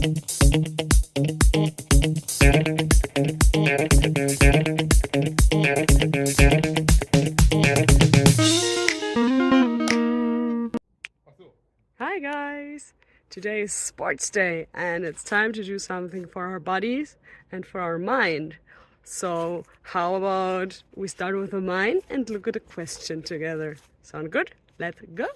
Hi guys! Today is sports day and it's time to do something for our bodies and for our mind. So how about we start with the mind and look at a question together? Sound good? Let's go!